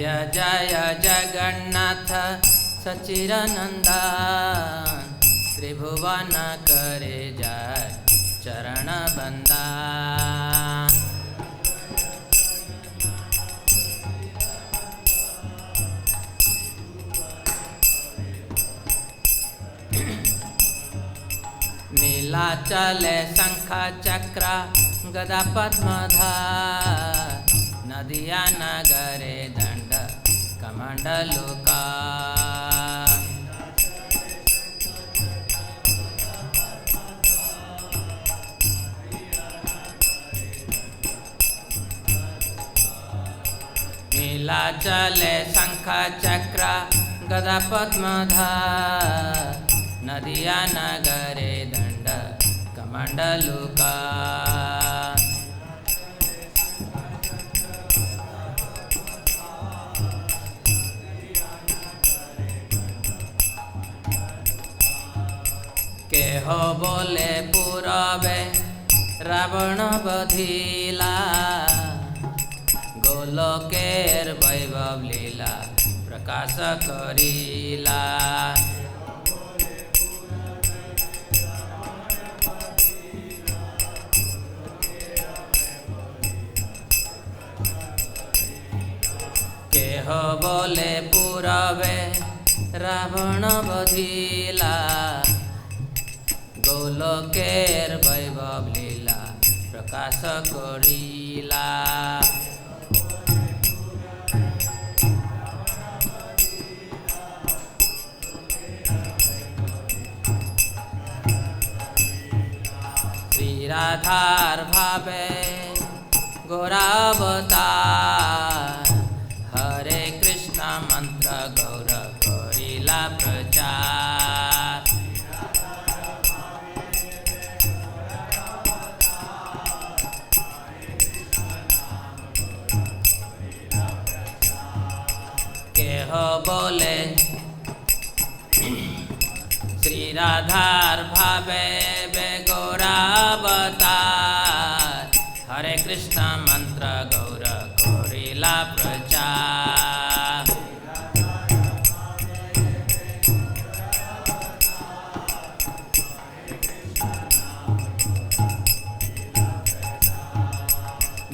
जय जय जगन्नाथ सच्चिदानंदन त्रिभुवन करे जय चरण बंदन। नीलाचले शंख चक्र गदा पद्मधार नदिया नगरे दंड कमंडलुका। नीलाचले शंख चक्र गदा पद्मधार नदिया नगरे दंड कमंडलुका। केहो बोले पूरबे रावण बधिला गोलोकेर वैभव लीला प्रकाश करिला। केहो बोले पूरबे रावण बधिला गोलोकेर वैभव लीला प्रकाश करिला। श्री राधार भावे गौरावतार हरे कृष्ण मंत्र गौर करिला प्रचार। केहो बोले श्री राधार भावे बे गौरावतार हरे कृष्ण मंत्र गौर करिला प्रचार।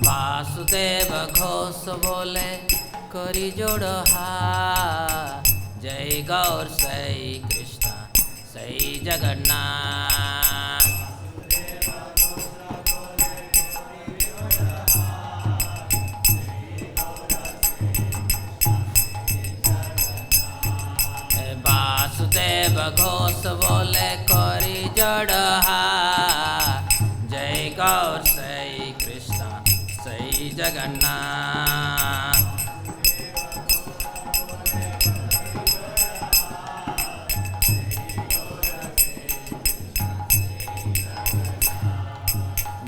वासुदेव घोष बोले करी जोड़ हाथ जय गौर सई कृष्ण सई जगन्नाथ। वासुदेव घोष बोले करी जोड़ हाथ जय गौर सई कृष्ण सई जगन्नाथ।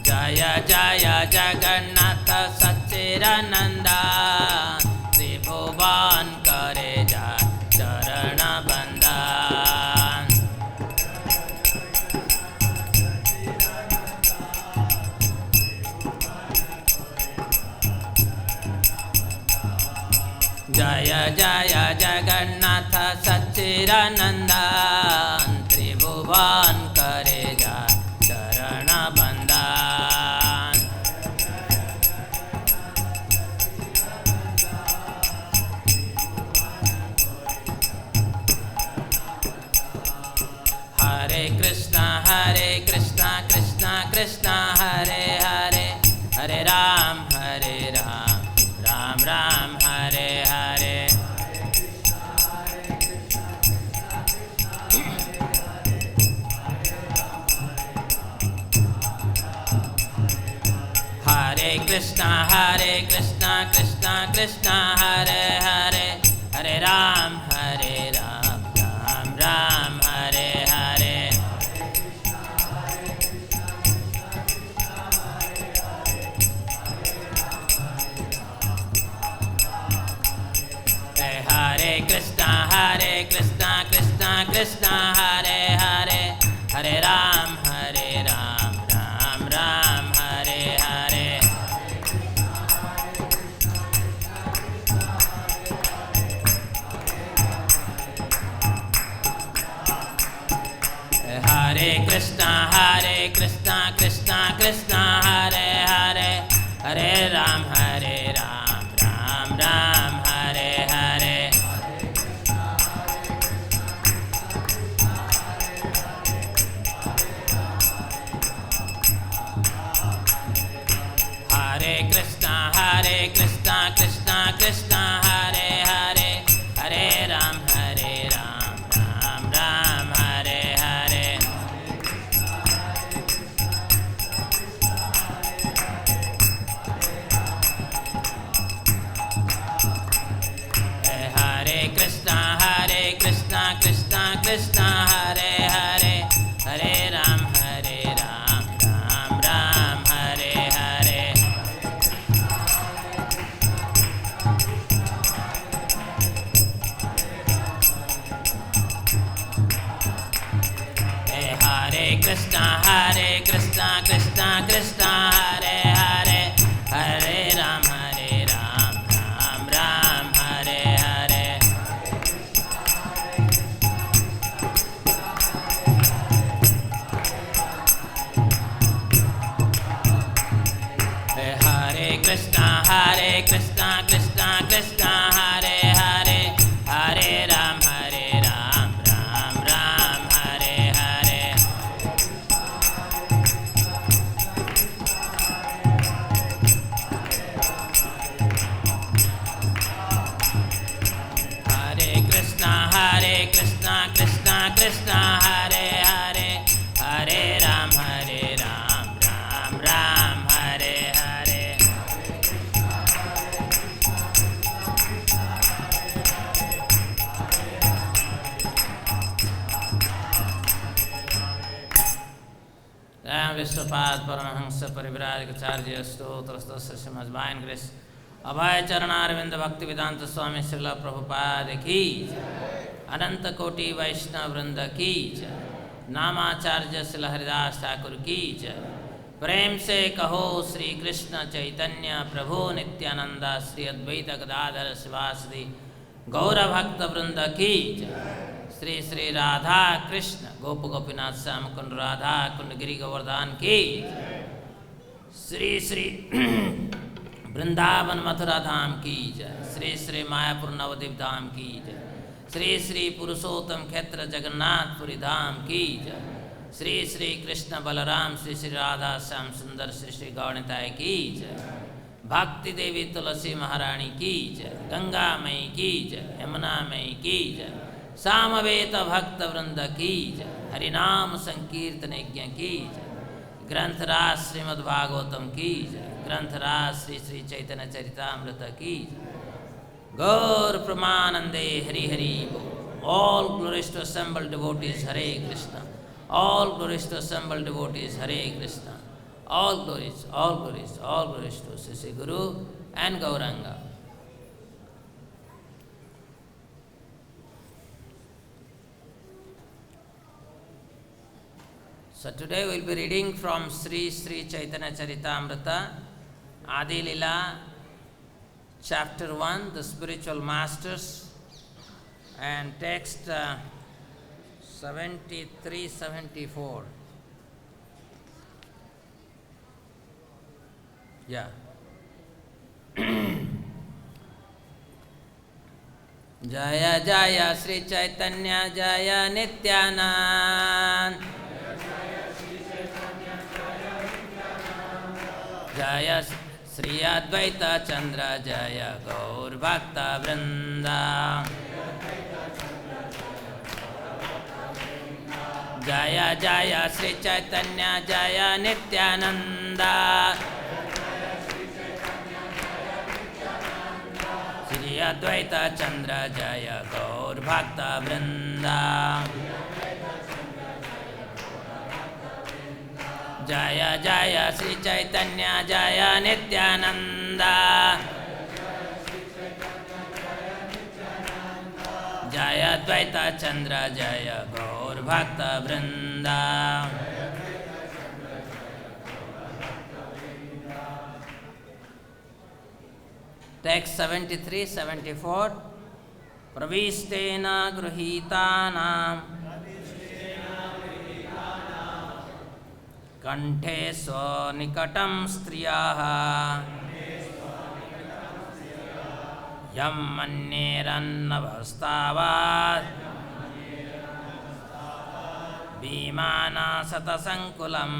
जय जय जगन्नाथ सच्चिदानंदन त्रिभुवन करे जय चरण बंदन। जय जय जगन्नाथ सच्चिदानंदन त्रिभुवन करे जय चरण बंदन। हरे कृष्णा कृष्णा कृष्णा हरे हरे हरे राम राम राम हरे हरे। हरे कृष्णा कृष्णा कृष्णा हरे हरे हरे राम राम राम हरे हरे। हरे Krishna Krishna Hare Hare Hare Ram Ram Hare Hare. Krishna Krishna Krishna Hare Hare Hare Ram Ram Ram Hare Hare Hare Krishna Krishna Krishna Hare Hare Hare Ram Ram Ram Hare Hare Hare Krishna Krishna Krishna Hare Hare Hare Ram Ram Ram Hare Hare Hare Krishna Krishna Krishna Hare Hare Hare Ram Ram Hare Hare Hare Krishna Krishna Krishna Hare Hare Hare Ram Ram Hare Hare Hare Krishna Krishna Krishna Hare Hare Hare Ram Ram Hare Hare Ram Vishnupad Paramahansa Parivrajacharya Stotrastasya Srimad Divine Grace Abhay Charanarvinda Bhakti Vedanta Swami Srila Prabhupada Ki Ananta Koti Vaishnava Vrinda Ki Namacharya Srila Haridas Thakur Ki प्रेम से कहो श्री कृष्ण चैतन्य प्रभु नित्यानंदा श्री अद्वैत गदाधर शिवासदि गौर भक्त वृंद की श्री श्री राधा कृष्ण गोप गोपीनाथ श्याम कुंड राधा कुंड गिरि गोवर्धन की श्री श्री वृंदावन मथुरा धाम की जय श्री श्री मायापुर नवद्वीप धाम की जय श्री श्री पुरुषोत्तम क्षेत्र जगन्नाथपुरी धाम की जय श्री श्री कृष्ण बलराम श्री श्री राधा श्याम सुंदर श्री श्री गौणिताय की जय भक्ति देवी तुलसी महारानी की जय गंगा मई की जय यमुना मई की जय सामवेद भक्त वृंद की जय हरिनाम संकीर्तन यज्ञ की जय ग्रंथराज श्रीमद्भागवतम की जय ग्रंथराज श्री श्री चैतन्य चरितामृत की जय गौर प्रमानंदे Hari Hari all glories to assembled devotees Hare Krishna all glories to assembled devotees Hare Krishna all glories to Sri Sri Guru and Gauranga. So today we will be reading from Sri Sri Chaitanya Charitamrita Adi Lila Chapter 1 The Spiritual Masters and text 73-74. Yeah. Jaya Jaya Sri Chaitanya Jaya Nityanand Jaya Sri Advaita Chandra Jaya Gaur Bhakta Vrinda Jaya Jaya Sri Chaitanya Jaya Nityananda Sri Advaita Chandra Jaya Gaur Bhakta Vrinda Jaya Jaya Sri Chaitanya Jaya Nityananda Jaya Advaita Chandra Jaya Gaur Bhakta Vrinda Text 73-74 praviṣṭena gṛhītānāṁ kaṇṭhe sva-nikaṭaṁ striyaḥ yam manyeran nabhas tāvad vimāna-śata-saṅkulam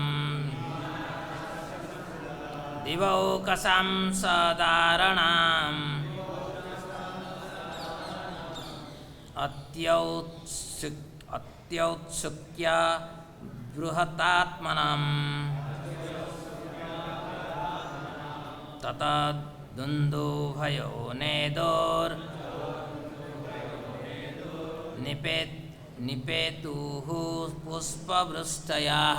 diva-okasām sa-dārāṇām aty-autsukya-bhṛtātmanām tato dundubhayo nedur nipetuḥ puṣpa-vṛṣṭayaḥ.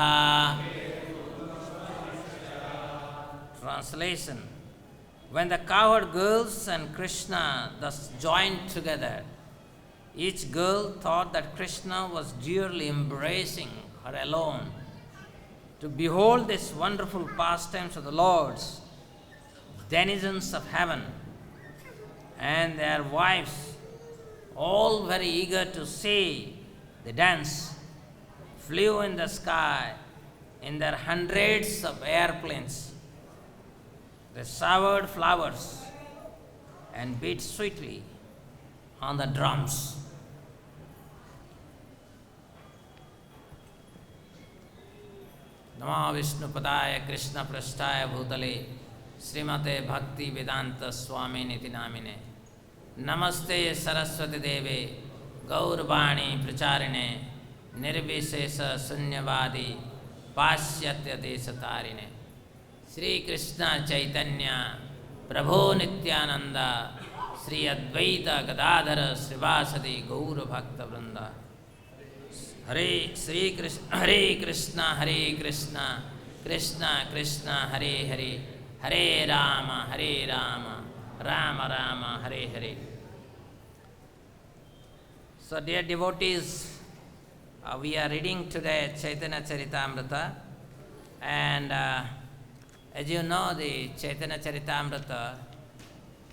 Translation: when the cowherd girls and Krishna thus joined together, each girl thought that Krishna was dearly embracing her alone. To behold this wonderful pastimes of the Lords, denizens of heaven, and their wives, all very eager to see the dance, flew in the sky in their hundreds of airplanes. They showered flowers and beat sweetly on the drums. Namo Vishnupadaya Krishna Prasthaya Bhutale Srimate Bhakti Vedanta Swami Niti Namine Namaste Saraswati Deve Gaurvani Pracharine Nirvishesha Sunyavadi Pashyatya Desatarine Sri Krishna Chaitanya Prabhu Nityananda Sri Advaita Gadadhara Srivasadi Gaura Bhakta Vrinda Hare Krishna Krishna Krishna Hare Hare Hare Rama Rama Rama Hare Hare. So dear devotees, we are reading today Chaitanya Charitamrita, and as you know, the Chaitanya Charitamrita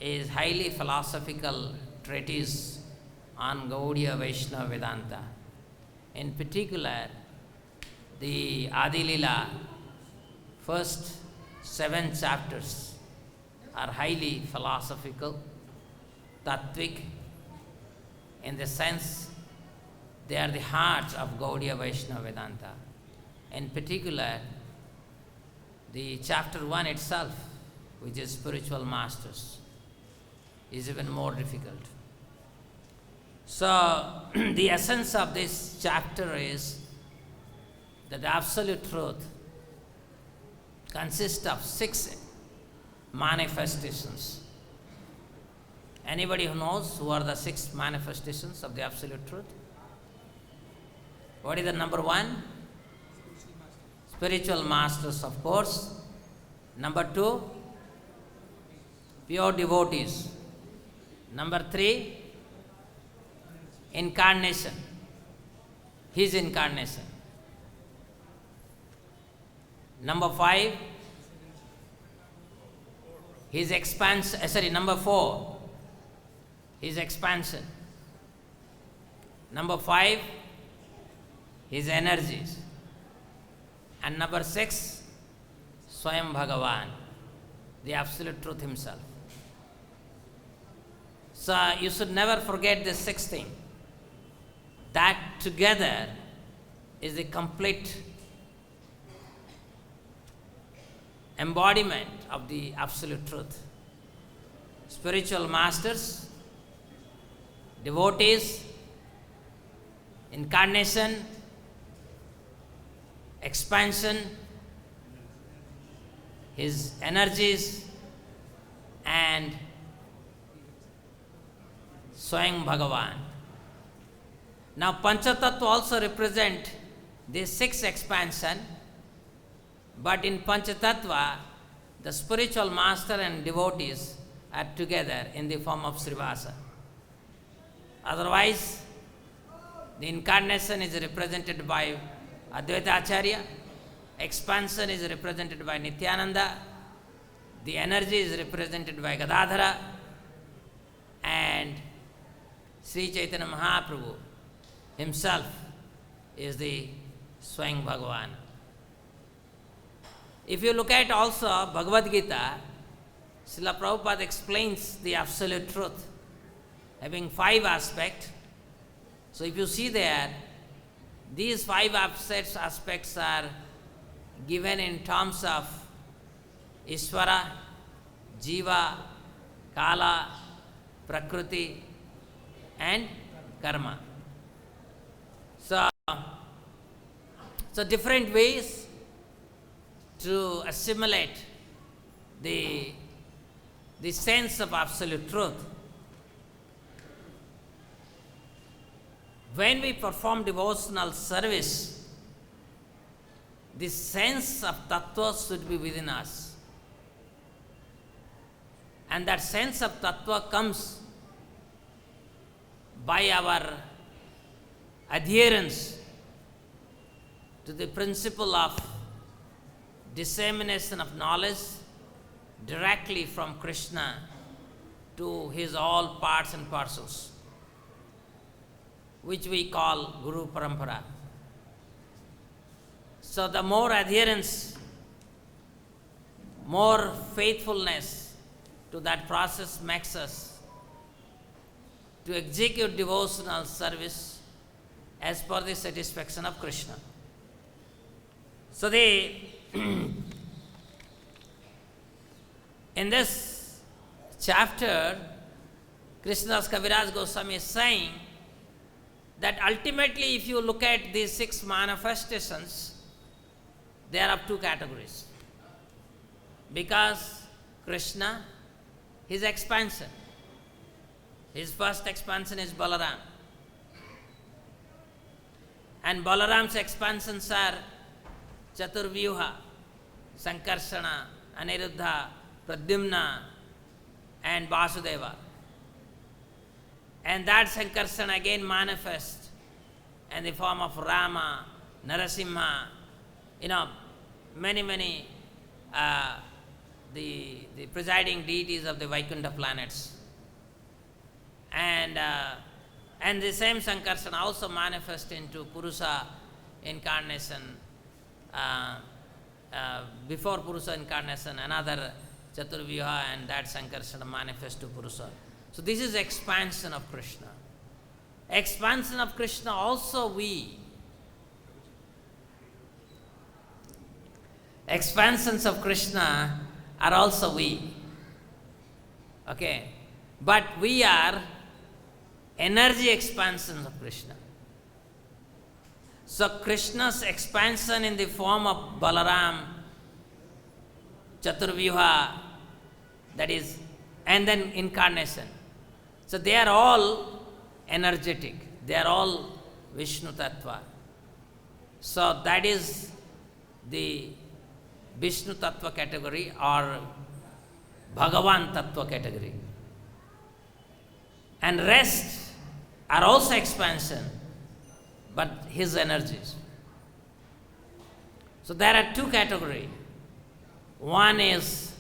is highly philosophical treatise on Gaudiya Vaishnava Vedanta. In particular, the Adi Lila, first 7 chapters are highly philosophical, tattvic, in the sense they are the heart of Gaudiya Vaishnava Vedanta. In particular, the chapter 1 itself, which is spiritual masters, is even more difficult. So, the essence of this chapter is that the absolute truth consists of 6 manifestations. Anybody who knows who are the 6 manifestations of the absolute truth? What is the number 1? Spiritual masters, of course. Number 2, pure devotees. Number 3, incarnation, his incarnation. Number 5, his expansion, number 4, his expansion. Number 5, his energies. And number 6, Swayam Bhagavan, the absolute truth himself. So you should never forget this 6th thing. That together is the complete embodiment of the absolute truth. Spiritual masters, devotees, incarnation, expansion, his energies, and Swayam Bhagavan. Now, Panchatattva also represent this 6 expansion, but in Panchatattva, the spiritual master and devotees are together in the form of Srivasa. Otherwise, the incarnation is represented by Advaita Acharya, expansion is represented by Nityananda, the energy is represented by Gadadhara, and Sri Chaitanya Mahaprabhu himself is the Swayam Bhagavan. If you look at also Bhagavad Gita, Srila Prabhupada explains the absolute truth, having 5 aspects. So if you see there, these 5 aspects are given in terms of Ishvara, Jiva, Kala, Prakriti and Karma. So different ways to assimilate the sense of absolute truth. When we perform devotional service, the sense of tattva should be within us. And that sense of tattva comes by our adherence to the principle of dissemination of knowledge directly from Krishna to his all parts and parcels, which we call Guru Parampara. So the more adherence, more faithfulness to that process makes us to execute devotional service as per the satisfaction of Krishna. So in this chapter, Krishnadas Kaviraj Goswami is saying that ultimately if you look at these 6 manifestations, they are of 2 categories. Because Krishna, his expansion, his first expansion is Balaram. And Balaram's expansions are Chaturvyuha, Sankarshana, Aniruddha, Pradyumna and Vasudeva. And that Sankarshana again manifests in the form of Rama, Narasimha, many the presiding deities of the Vaikuntha planets. And the same Sankarsana also manifests into Purusha incarnation. Before Purusha incarnation, another Chaturvyuha, and that Sankarsana manifests to Purusha. So this is expansion of Krishna. Expansion of Krishna also expansions of Krishna are also we. Okay? But we are energy expansions of Krishna. So Krishna's expansion in the form of Balaram, Chaturvyuha, that is, and then incarnation. So they are all energetic. They are all Vishnu Tattva. So that is the Vishnu Tattva category or Bhagavan Tattva category. And rest are also expansion, but his energies. So there are 2 categories. One is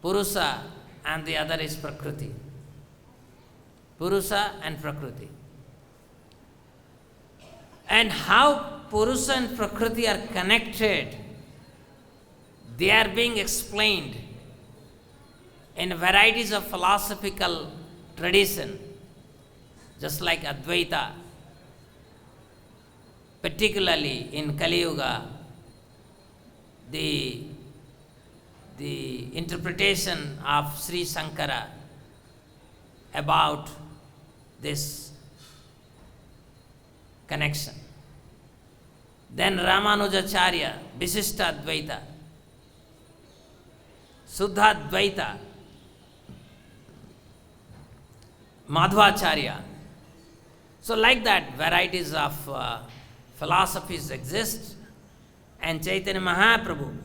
Purusha and the other is Prakriti. Purusha and Prakriti. And how Purusha and Prakriti are connected, they are being explained in varieties of philosophical tradition, just like Advaita, particularly in Kali Yuga, the interpretation of Sri Sankara about this connection. Then Ramanujacharya, Visishta Advaita, Suddha Advaita, Madhvacharya. So like that, varieties of philosophies exist, and Chaitanya Mahaprabhu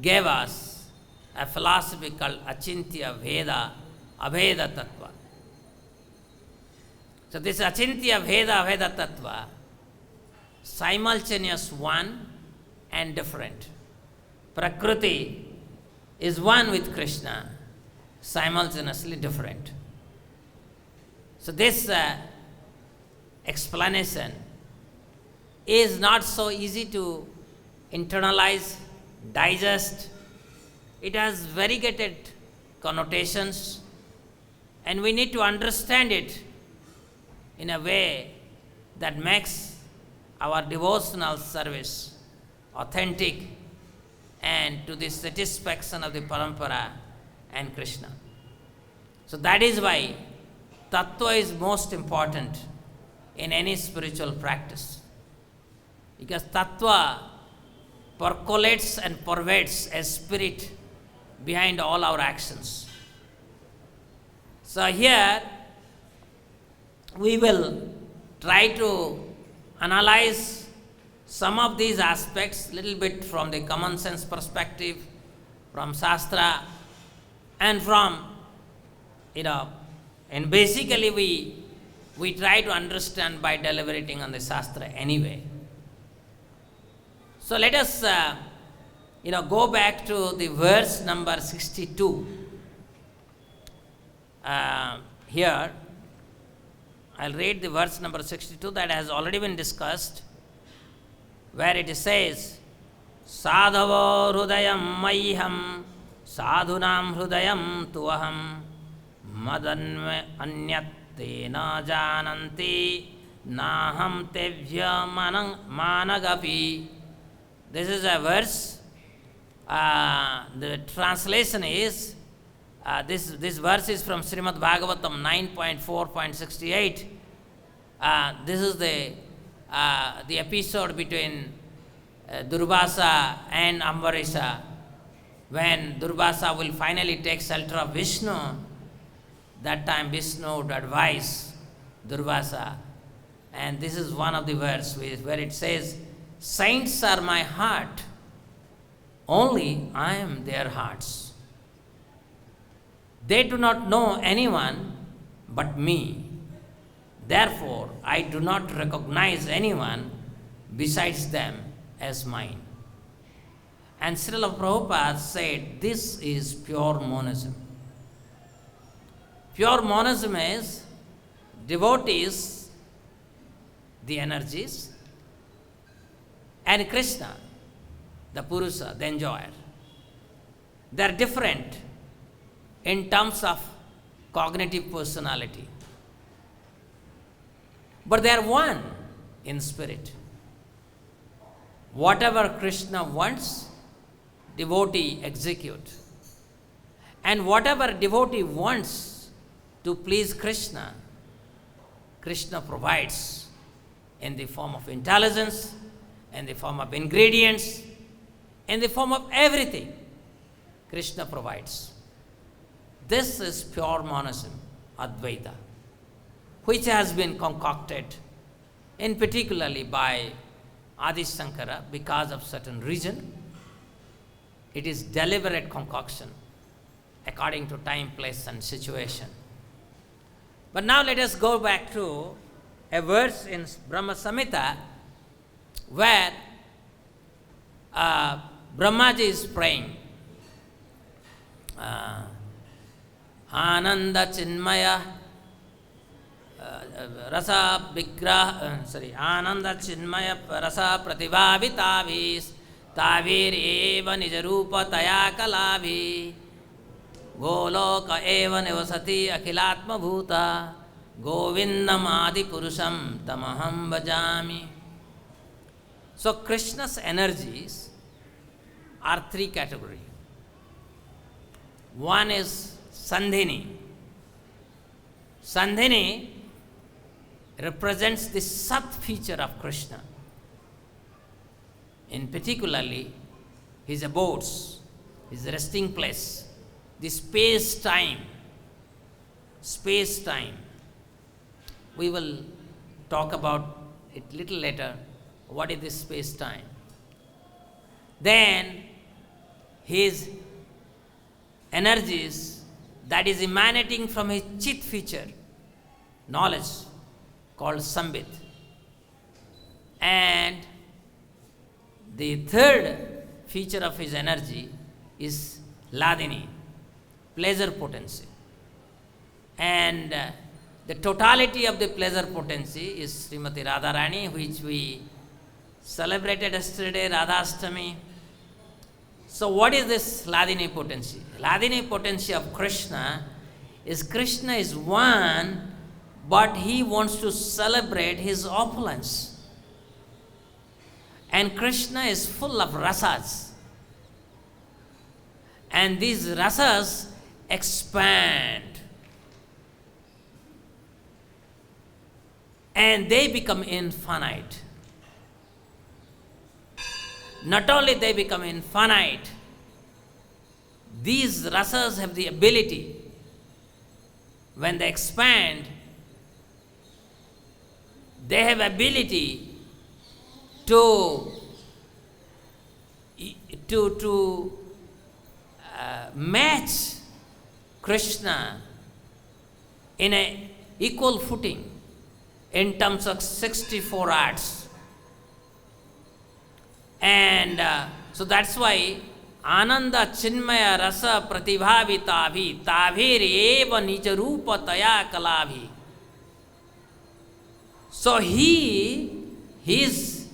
gave us a philosophy called Achintya Veda Abheda Tattva. So this Achintya Veda Abheda Tattva, simultaneous one and different. Prakriti is one with Krishna, simultaneously different. So this explanation is not so easy to internalize, digest. It has variegated connotations, and we need to understand it in a way that makes our devotional service authentic and to the satisfaction of the parampara and Krishna. So that is why tattva is most important in any spiritual practice, because tattva percolates and pervades a spirit behind all our actions. So here we will try to analyze some of these aspects little bit from the common sense perspective, from Shastra, and from, and basically we try to understand by deliberating on the Shastra anyway. So let us go back to the verse number 62. Here, I'll read the verse number 62 that has already been discussed, where it says, Sadhavo hrudayam mayyam sadhunam hrudayam tuaham madanve anyate na jananti naham tevya managapi. This is a verse. The translation is, this verse is from Srimad Bhagavatam 9.4.68. This is the episode between Durvasa and Ambarisha, when Durvasa will finally take shelter of Vishnu. That time Vishnu would advise Durvasa, and this is one of the verses where it says, Saints are my heart, only I am their hearts. They do not know anyone but me. Therefore, I do not recognize anyone besides them as mine. And Srila Prabhupada said, this is pure monism. Pure monism is devotees, the energies, and Krishna, the Purusha, the enjoyer. They are different in terms of cognitive personality, but they are one in spirit. Whatever Krishna wants, devotee execute. And whatever devotee wants to please Krishna, Krishna provides in the form of intelligence, in the form of ingredients, in the form of everything. Krishna provides. This is pure monism, Advaita, which has been concocted in particularly by Adi Shankara because of certain reason. It is deliberate concoction according to time, place and situation. But now let us go back to a verse in Brahma Samhita where Brahmaji is praying. Ananda Chinmaya Rasa Vigraha, Ananda Chinmaya Rasa Pratibhavitavis Tavir Eva Nijarupa Taya Kalavi Goloka Eva Nivasati Akhilatma Bhuta Govindam Adi Purusham Tamaham Bhajami. So Krishna's energies are three categories. One is Sandhini. Sandhini represents the Sat feature of Krishna. In particularly, his abodes, his resting place, the space-time. Space-time. We will talk about it little later. What is this space-time? Then, his energies that is emanating from his Chit feature, knowledge, called Sambit. And the third feature of his energy is Ladini, pleasure potency. And the totality of the pleasure potency is Srimati Radharani, which we celebrated yesterday, Radhastami. So what is this Hladini potency? Hladini potency of Krishna is one, but he wants to celebrate his opulence. And Krishna is full of rasas. And these rasas expand. And they become infinite. Not only they become infinite, these rasas have the ability, when they expand, they have ability to match Krishna in an equal footing in terms of 64 arts. And so that's why Ananda Chinmaya Rasa Pratibhavitavi Tavir Eva Nijarupa Kalavi. So his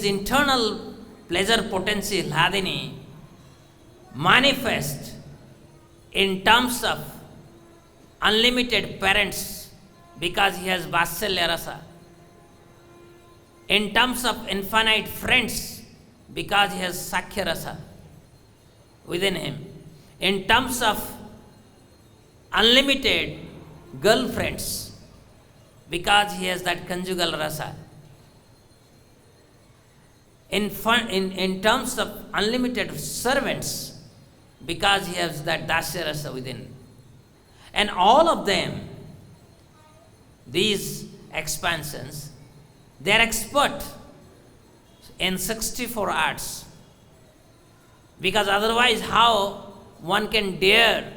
internal pleasure potency, Hladini, manifest in terms of unlimited parents because he has Vatsalya Rasa. In terms of infinite friends because he has Sakhya Rasa within him. In terms of unlimited girlfriends because he has that conjugal rasa. In terms of unlimited servants because he has that dasya rasa within. And all of them, these expansions, they are expert in 64 arts. Because otherwise how one can dare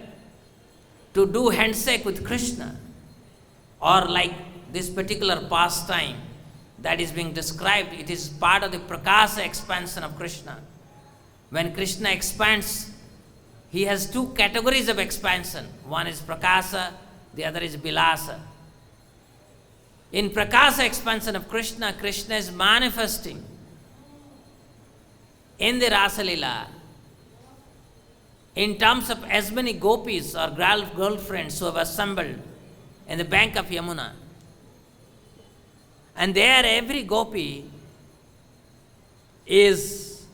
to do handshake with Krishna, or like this particular pastime that is being described, it is part of the prakasa expansion of Krishna. When Krishna expands, he has two categories of expansion. One is prakasa, the other is bilasa. In prakasa expansion of Krishna, Krishna is manifesting in the Rasa Lila in terms of as many gopis or girlfriends who have assembled in the bank of Yamuna. And there every gopi is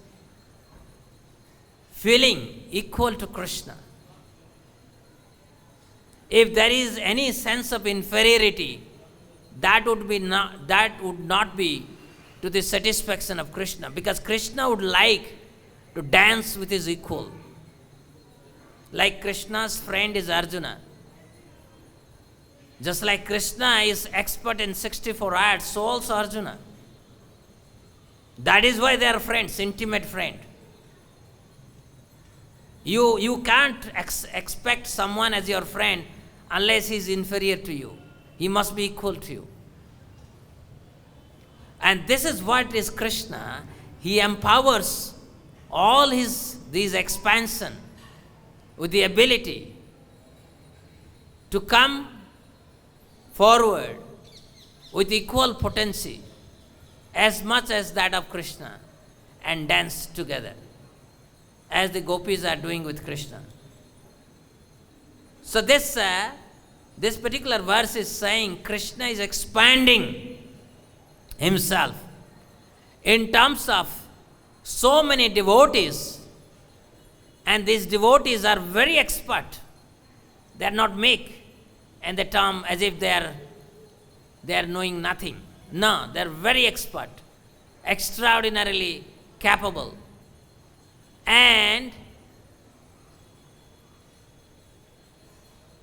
feeling equal to Krishna. If there is any sense of inferiority, that would not be to the satisfaction of Krishna, because Krishna would like to dance with his equal. Like Krishna's friend is Arjuna. Just like Krishna is expert in 64 arts, so also Arjuna. That is why they are friends, intimate friend. You can't expect someone as your friend unless he is inferior to you. He must be equal to you. And this is what is Krishna. He empowers all these expansion with the ability to come forward with equal potency as much as that of Krishna and dance together as the gopis are doing with Krishna. So this particular verse is saying Krishna is expanding himself in terms of so many devotees, and these devotees are very expert. They are not meek and the term as if they are knowing nothing. No, they are very expert, extraordinarily capable, and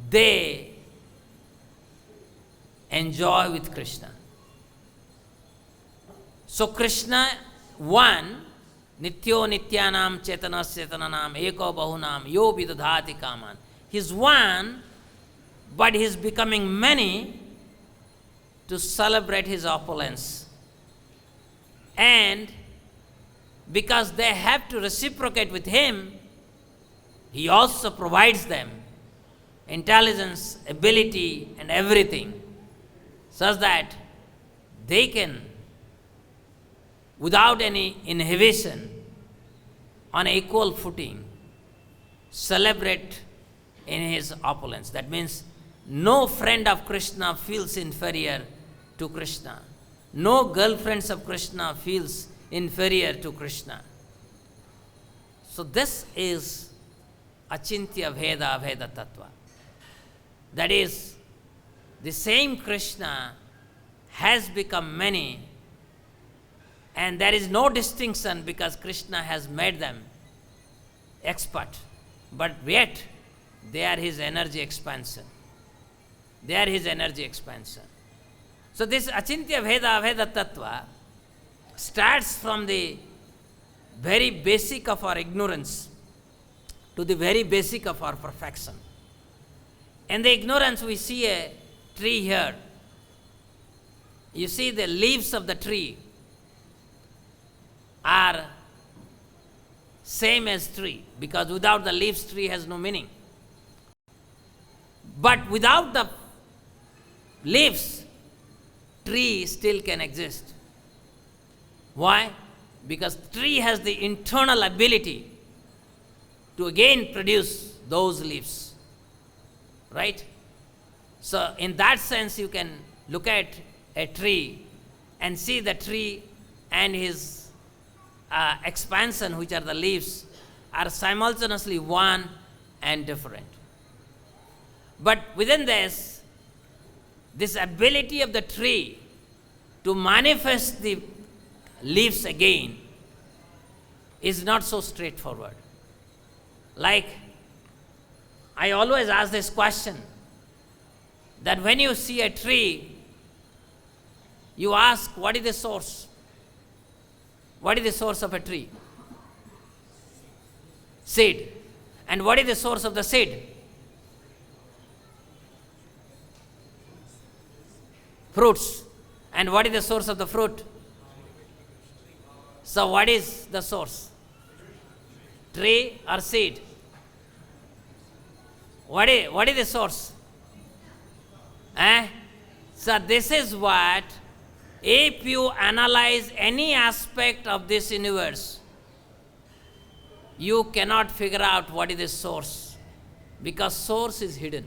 they enjoy with Krishna. So Krishna, one, nityo nityanam chetanas chetananam eko bahunam yo vidadhati kaman. He's one, but he's becoming many to celebrate his opulence. And because they have to reciprocate with him, he also provides them intelligence, ability, and everything such that they can, without any inhibition, on equal footing, celebrate in his opulence. That means no friend of Krishna feels inferior to Krishna. No girlfriends of Krishna feels inferior to Krishna. So this is achintya bheda bheda tattva. That is, the same Krishna has become many, and there is no distinction because Krishna has made them expert. But yet, they are his energy expansion. They are his energy expansion. So this achintya bheda bheda tattva starts from the very basic of our ignorance to the very basic of our perfection. In the ignorance, we see a tree here. You see the leaves of the tree are same as tree, because without the leaves, tree has no meaning. But without the leaves, tree still can exist. Why? Because tree has the internal ability to again produce those leaves. Right? So in that sense, you can look at a tree and see the tree and his expansion, which are the leaves, are simultaneously one and different. But within this ability of the tree to manifest the leaves again is not so straightforward. Like, I always ask this question, that when you see a tree, you ask, what is the source? What is the source of a tree? Seed. And what is the source of the seed? Fruits. And what is the source of the fruit? So what is the source? Tree or seed? What is the source? So this is what, if you analyze any aspect of this universe, you cannot figure out what is the source, because source is hidden.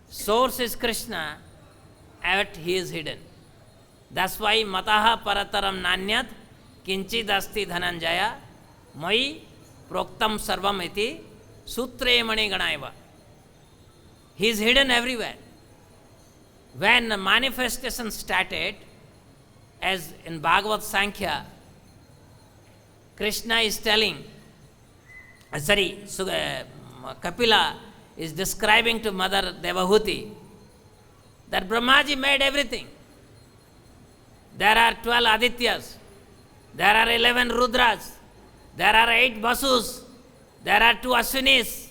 Source is Krishna, but he is hidden. That's why mataha parataram nanyat kinchid asti dhananjaya mai proktam sarvam iti sutre mani ganaiva. He is hidden everywhere. When the manifestation started, as in Bhagavad Sankhya, Krishna is telling, Kapila is describing to Mother Devahuti that Brahmaji made everything. There are 12 Adityas, there are 11 Rudras, there are 8 Vasus, there are 2 Ashwinis,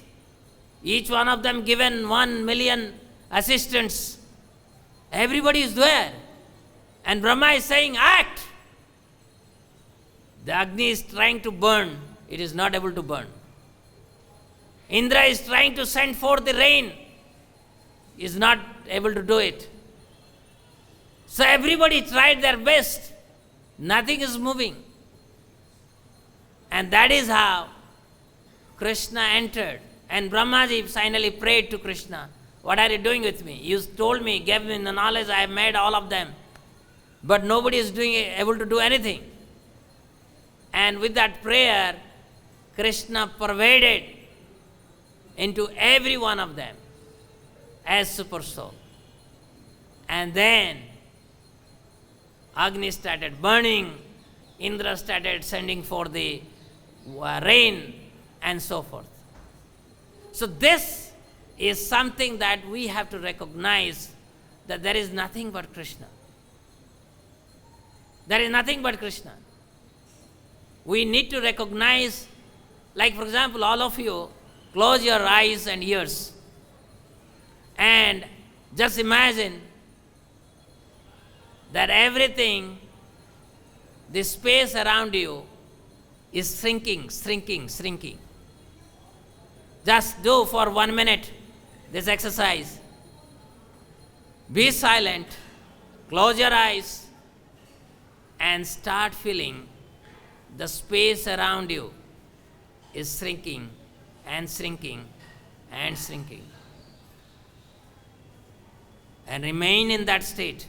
each one of them given 1 million assistants. Everybody is there. And Brahma is saying, act. The Agni is trying to burn, it is not able to burn. Indra is trying to send forth the rain, is not able to do it. So everybody tried their best, nothing is moving. And that is how Krishna entered. And Brahmaji finally prayed to Krishna, what are you doing with me? You told me, gave me the knowledge, I have made all of them. But nobody is able to do anything. And with that prayer, Krishna pervaded into every one of them as super soul. And then Agni started burning, Indra started sending for the rain, and so forth. So this is something that we have to recognize, that there is nothing but Krishna. There is nothing but Krishna. We need to recognize, like for example, all of you, close your eyes and ears and just imagine that everything, the space around you is shrinking, shrinking, shrinking. Just do for 1 minute this exercise. Be silent, close your eyes, and start feeling the space around you is shrinking and shrinking and shrinking. And remain in that state.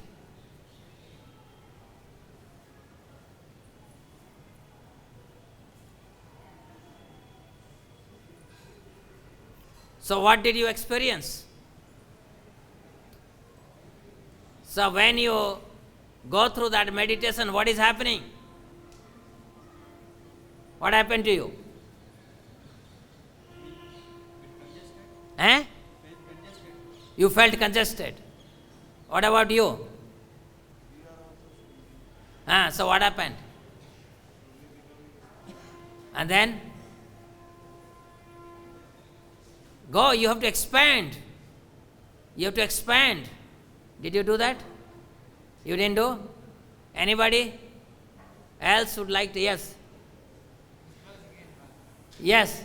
So what did you experience? So when you go through that meditation, what is happening? What happened to you? You felt congested. What about you? So what happened? And then? Go, you have to expand. You have to expand. Did you do that? You didn't do? Anybody else would like to? Yes. Yes.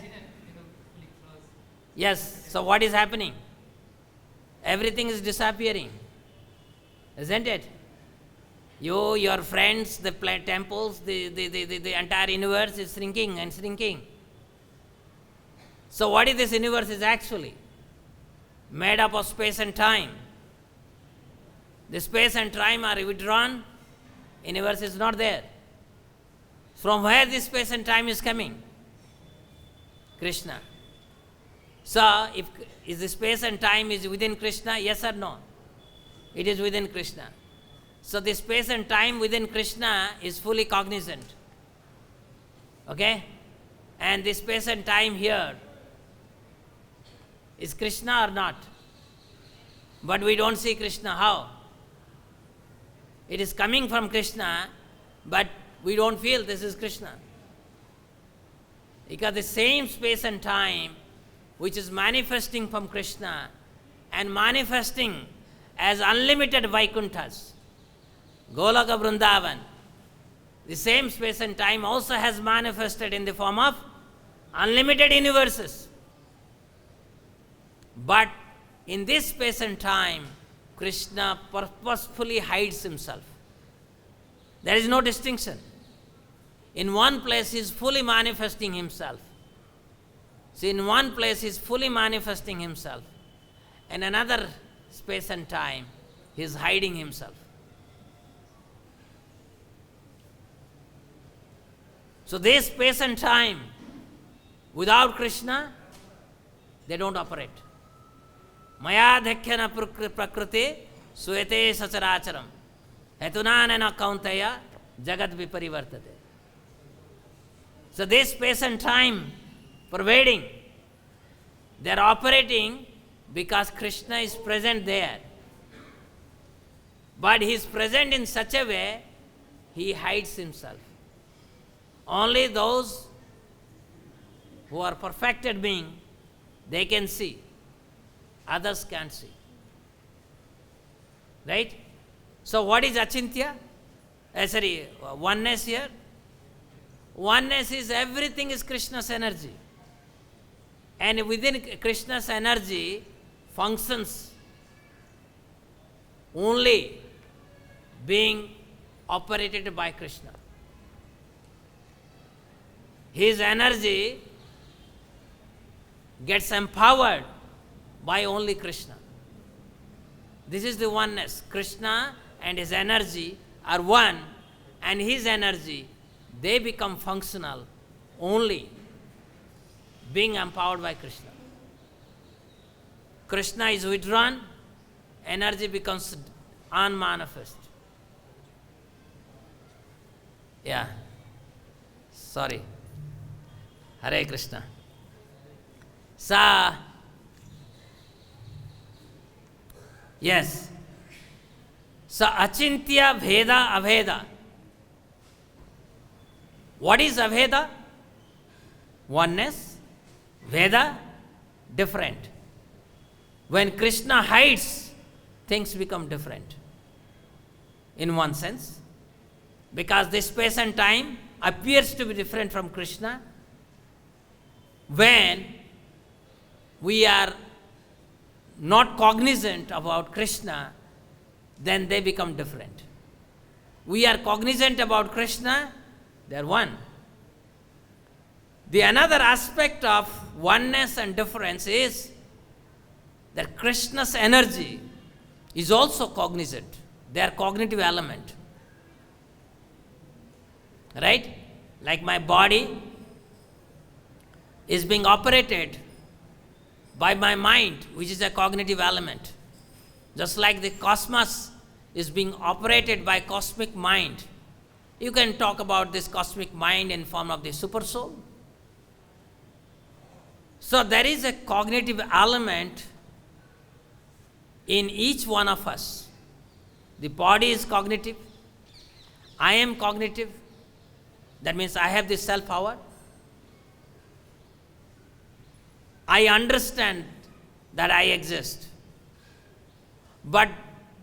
Yes. So what is happening? Everything is disappearing. Isn't it? You, your friends, the temples, the entire universe is shrinking and shrinking. So what is this universe is actually? Made up of space and time. The space and time are withdrawn, universe is not there. From where this space and time is coming? Krishna. So, is the space and time is within Krishna? Yes or no? It is within Krishna. So, the space and time within Krishna is fully cognizant. Okay? And the space and time here is Krishna or not? But we don't see Krishna. How? It is coming from Krishna, but we don't feel this is Krishna. Because the same space and time which is manifesting from Krishna and manifesting as unlimited Vaikunthas, Goloka Vrindavan, the same space and time also has manifested in the form of unlimited universes. But in this space and time, Krishna purposefully hides himself. There is no distinction. In one place he is fully manifesting himself. See, in one place he is fully manifesting himself. In another space and time, he is hiding himself. So this space and time, without Krishna, they don't operate. Maya dhekhyana prakriti suete sacharacharam hetunānena kaṇṭheya jagat viparivartate. So this space and time pervading, they are operating because Krishna is present there. But he is present in such a way, he hides himself. Only those who are perfected being, they can see. Others can't see. Right? So what is achintya? Oneness here. Oneness is everything is Krishna's energy. And within Krishna's energy functions only being operated by Krishna. His energy gets empowered by only Krishna. This is the oneness. Krishna and his energy are one, and his energy, they become functional only being empowered by Krishna. Krishna is withdrawn, energy becomes unmanifest. Yeah. Sorry. Hare Krishna. Yes. So achintya bheda abheda. What is abheda? Oneness. Veda, different. When Krishna hides, things become different. In one sense. Because this space and time appears to be different from Krishna. When we are not cognizant about Krishna, then they become different. We are cognizant about Krishna, they are one. The another aspect of oneness and difference is that Krishna's energy is also cognizant. They are cognitive element. Right? Like my body is being operated by my mind, which is a cognitive element. Just like the cosmos is being operated by cosmic mind. You can talk about this cosmic mind in form of the super soul. So there is a cognitive element in each one of us. The body is cognitive. I am cognitive. That means I have this self-power. I understand that I exist. But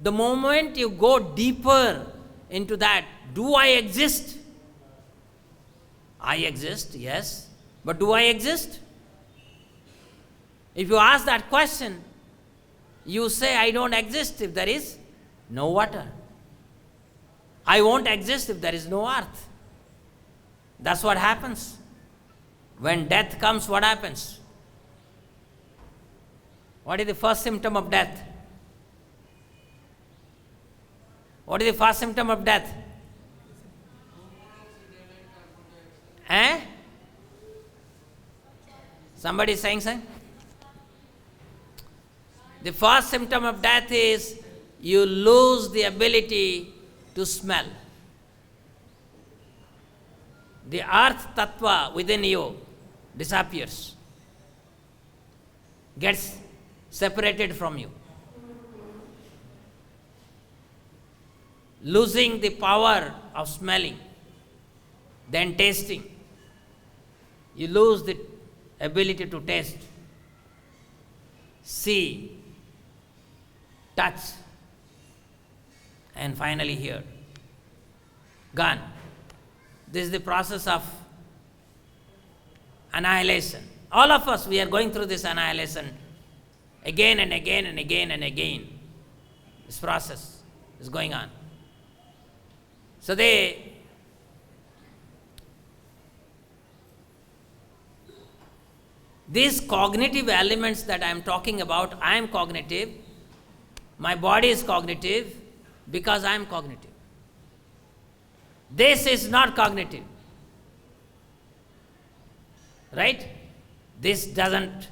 the moment you go deeper into that, do I exist? I exist, yes. But do I exist? If you ask that question, you say, I don't exist if there is no water. I won't exist if there is no earth. That's what happens. When death comes, what happens? What is the first symptom of death? What is the first symptom of death? Eh? Somebody is saying something? The first symptom of death is you lose the ability to smell. The earth tattva within you disappears, gets separated from you. Losing the power of smelling, then tasting. You lose the ability to taste, see, touch, and finally hear. Gone. This is the process of annihilation. All of us, we are going through this annihilation again and again and again and again. This process is going on. So these cognitive elements that I am talking about, I am cognitive, my body is cognitive because I am cognitive. This is not cognitive. Right? This doesn't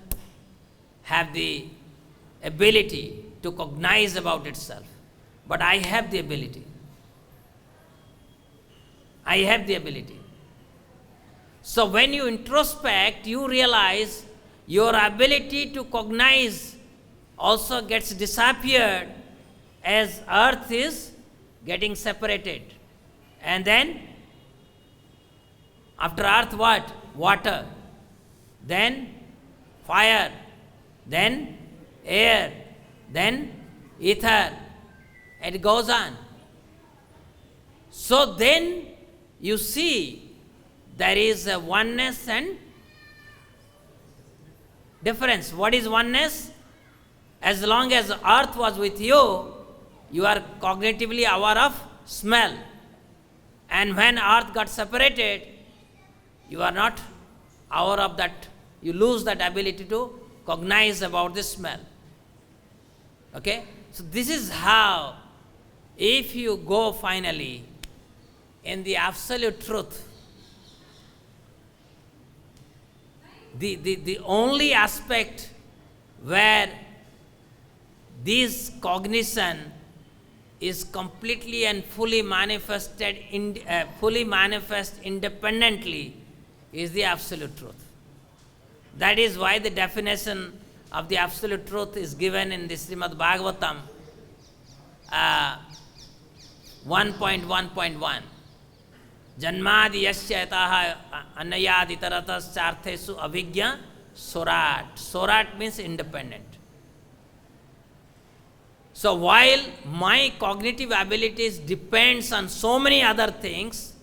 have the ability to cognize about itself. But I have the ability. I have the ability. So when you introspect, you realize your ability to cognize also gets disappeared as earth is getting separated. And then, after earth what? Water. Then fire. Then air. Then ether. It goes on. So then you see there is a oneness and difference. What is oneness? As long as earth was with you, you are cognitively aware of smell. And when earth got separated, you are not aware of that. You lose that ability to cognize about the smell. Okay? So this is how, if you go finally in the absolute truth, the only aspect where this cognition is completely and fully manifest independently is the absolute truth. That is why the definition of the absolute truth is given in the Srimad Bhagavatam 1.1.1. Janmadi yasya yataha anayadi taratas charthesu avijñā sorat. Sorat means independent. So while my cognitive abilities depends on so many other things,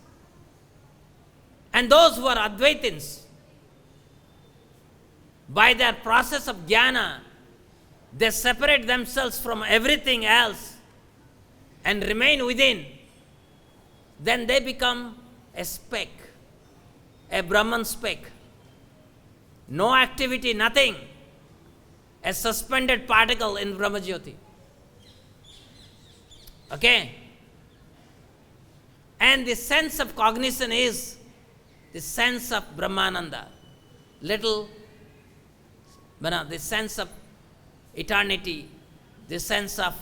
and those who are Advaitins, by their process of jnana, they separate themselves from everything else and remain within, then they become a speck, a Brahman speck. No activity, nothing. A suspended particle in Brahmajyoti. Okay? And the sense of cognition is the sense of Brahmananda. The sense of eternity, the sense of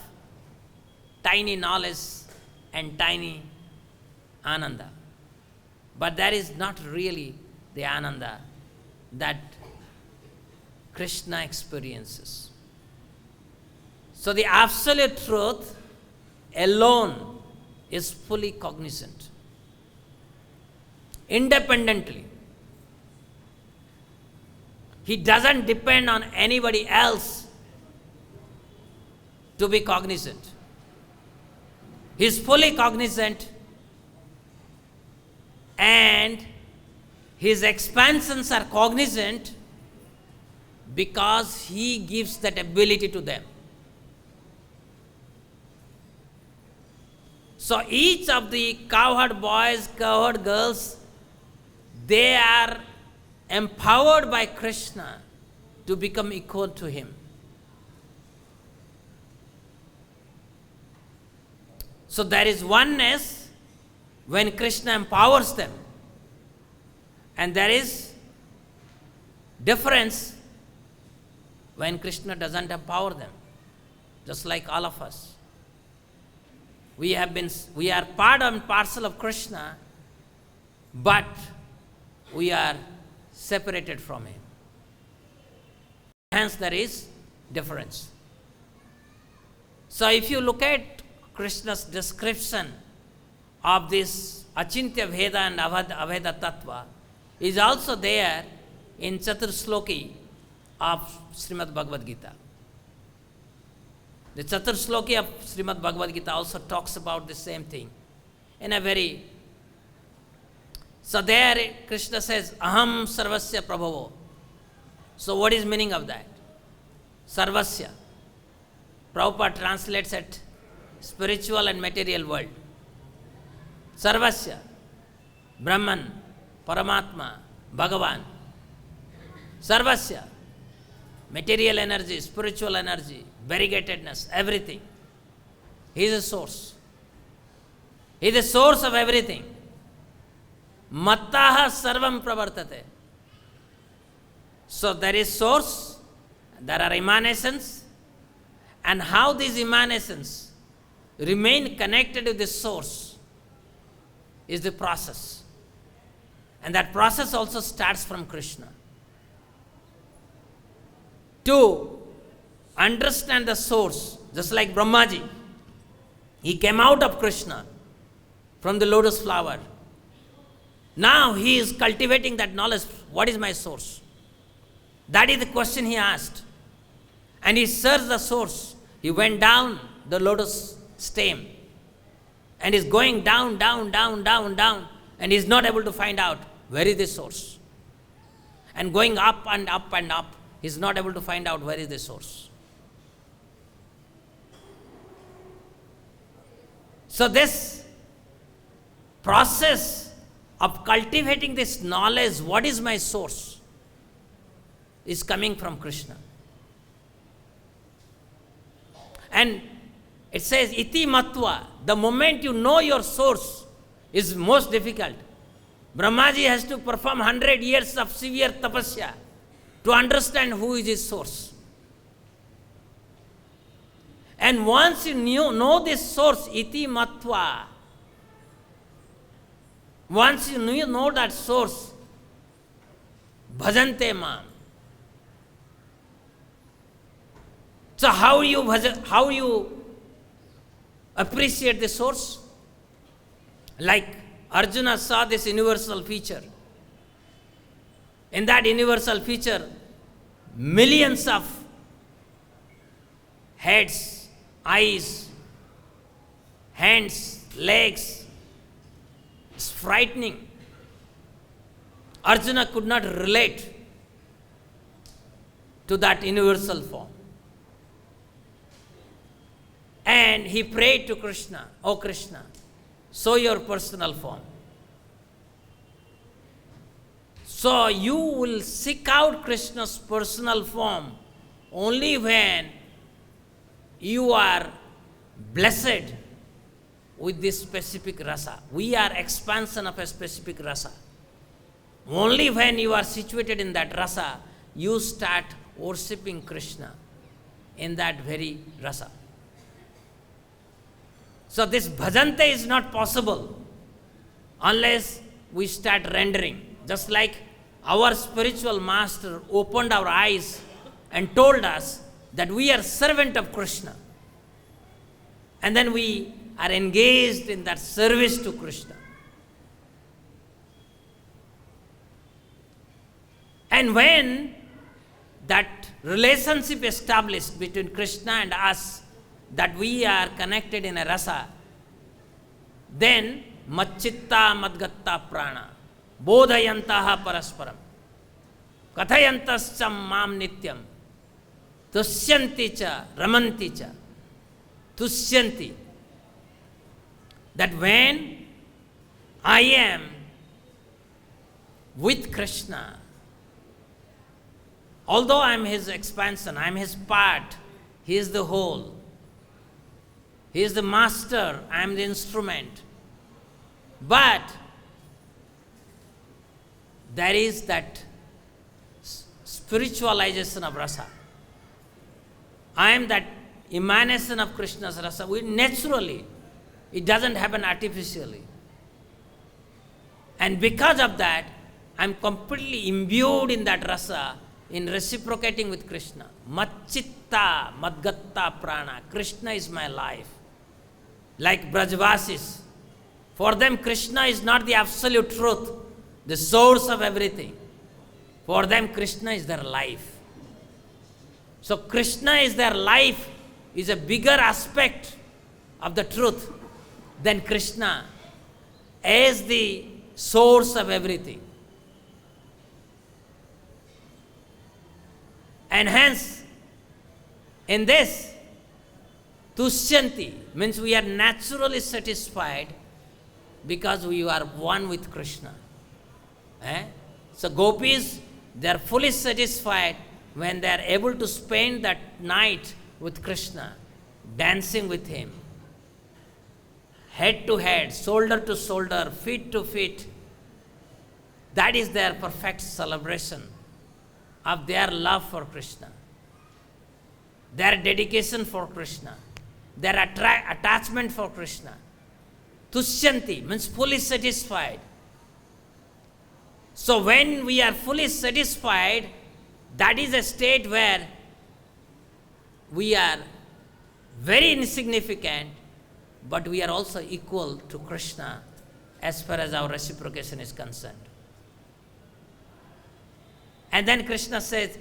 tiny knowledge and tiny Ananda. But that is not really the Ananda that Krishna experiences. So the absolute truth alone is fully cognizant, independently. He doesn't depend on anybody else to be cognizant. He is fully cognizant, and his expansions are cognizant because he gives that ability to them. So each of the cowherd boys, cowherd girls, they are empowered by Krishna to become equal to him. So there is oneness when Krishna empowers them, and there is difference when Krishna doesn't empower them, just like all of us. We are part and parcel of Krishna, but we are separated from him. Hence there is difference. So if you look at Krishna's description of this achintya bheda and aveda tattva, is also there in Chaturshloki of Srimad Bhagavad Gita. The Chaturshloki of Srimad Bhagavad Gita also talks about the same thing in a very... So there Krishna says, Aham sarvasya prabhavo. So what is meaning of that? Sarvasya. Prabhupada translates it spiritual and material world. Sarvasya. Brahman, Paramatma, Bhagavan. Sarvasya. Material energy, spiritual energy, variegatedness, everything. He is a source. He is the source of everything. Mattaha sarvam pravartate. So there is source, there are emanations, and how these emanations remain connected with the source is the process. And that process also starts from Krishna. To understand the source, just like Brahmaji, he came out of Krishna from the lotus flower. Now he is cultivating that knowledge. What is my source? That is the question he asked. And he searched the source. He went down the lotus stem and is going down, down, down, down, down, and is not able to find out where is the source. And going up and up and up, he is not able to find out where is the source. So this process of cultivating this knowledge, what is my source, is coming from Krishna. And it says, iti matva, the moment you know your source is most difficult. Brahmaji has to perform 100 years of severe tapasya to understand who is his source. And once you know this source, iti matva, once you know that source, bhajante mam. So how you appreciate the source? Like Arjuna saw this universal feature. In that universal feature, millions of heads, eyes, hands, legs. It's frightening. Arjuna could not relate to that universal form. And And he prayed to Krishna, "O Krishna, show your personal form." So you will seek out Krishna's personal form only when you are blessed with this specific rasa. We are expansion of a specific rasa. Only when you are situated in that rasa, you start worshipping Krishna in that very rasa. So this bhajante is not possible unless we start rendering. Just like our spiritual master opened our eyes and told us that we are servant of Krishna. And then we are engaged in that service to Krishna. And when that relationship established between Krishna and us, that we are connected in a rasa, then macchitta madgatta prana bodhayantaha parasparam kathayantascha mam nityam tushyanti cha ramanti cha tushyanti. That when I am with Krishna, although I am his expansion, I am his part, he is the whole, he is the master, I am the instrument, but there is that spiritualization of rasa. I am that emanation of Krishna's rasa. We naturally, it doesn't happen artificially. And because of that, I am completely imbued in that rasa, in reciprocating with Krishna. Macchitta madgatta prana. Krishna is my life. Like Brajvasis. For them, Krishna is not the absolute truth, the source of everything. For them, Krishna is their life. So Krishna is their life, is a bigger aspect of the truth than Krishna as the source of everything. And hence, in this, tushyanti means we are naturally satisfied because we are one with Krishna. So gopis, they are fully satisfied when they are able to spend that night with Krishna, dancing with him, head to head, shoulder to shoulder, feet to feet. That is their perfect celebration of their love for Krishna, their dedication for Krishna, their attachment for Krishna. Tushyanti means fully satisfied. So when we are fully satisfied, that is a state where we are very insignificant, but we are also equal to Krishna as far as our reciprocation is concerned. And then Krishna says,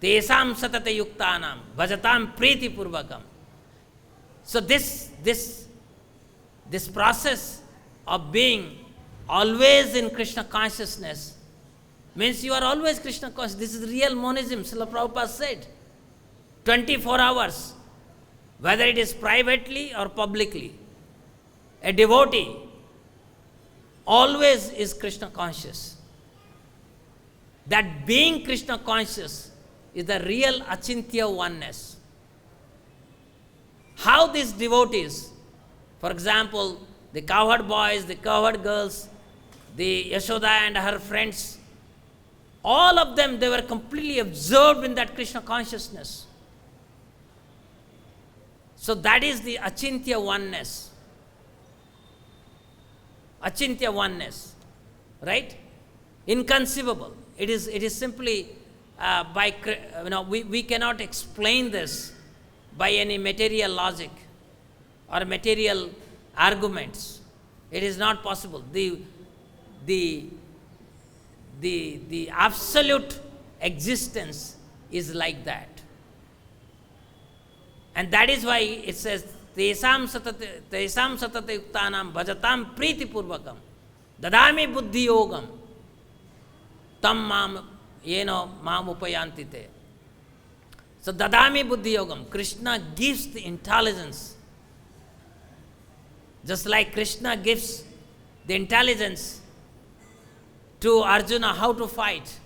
Tesam satate yuktānām bhajatāṁ prīti purvakam. So this process of being always in Krishna consciousness means you are always Krishna conscious. This is real monism, Srila Prabhupada said. 24 hours, whether it is privately or publicly, a devotee always is Krishna conscious. That being Krishna conscious is the real achintya oneness. How these devotees, for example, the cowherd boys, the cowherd girls, the Yashoda and her friends, all of them, they were completely absorbed in that Krishna consciousness. So that is the achintya oneness. Achintya oneness, right? Inconceivable. It is simply we cannot explain this by any material logic or material arguments. It is not possible. The absolute existence is like that. And that is why it says, Tesam satate yuktānām bhajatāṁ prīti purvakam dadāmi buddhi yogam tam mam yeno mam upayanti te. So dadami buddhi yogam. Krishna gives the intelligence. Just like Krishna gives the intelligence to Arjuna how to fight,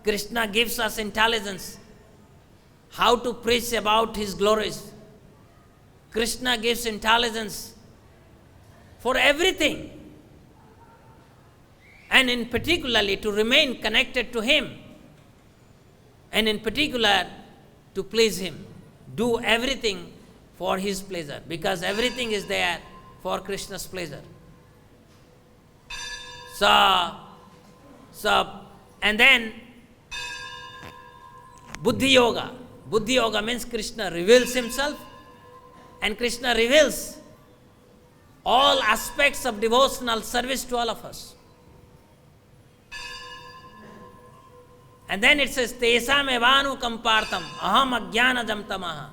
Krishna gives us intelligence how to preach about his glories. Krishna gives intelligence for everything, and in particularly to remain connected to him, and in particular to please him. Do everything for his pleasure, because everything is there for Krishna's pleasure. And then Buddhi Yoga. Buddhi Yoga means Krishna reveals himself, and Krishna reveals all aspects of devotional service to all of us. And then it says, Tesam evanu kampartam aham ajnanajam tamaha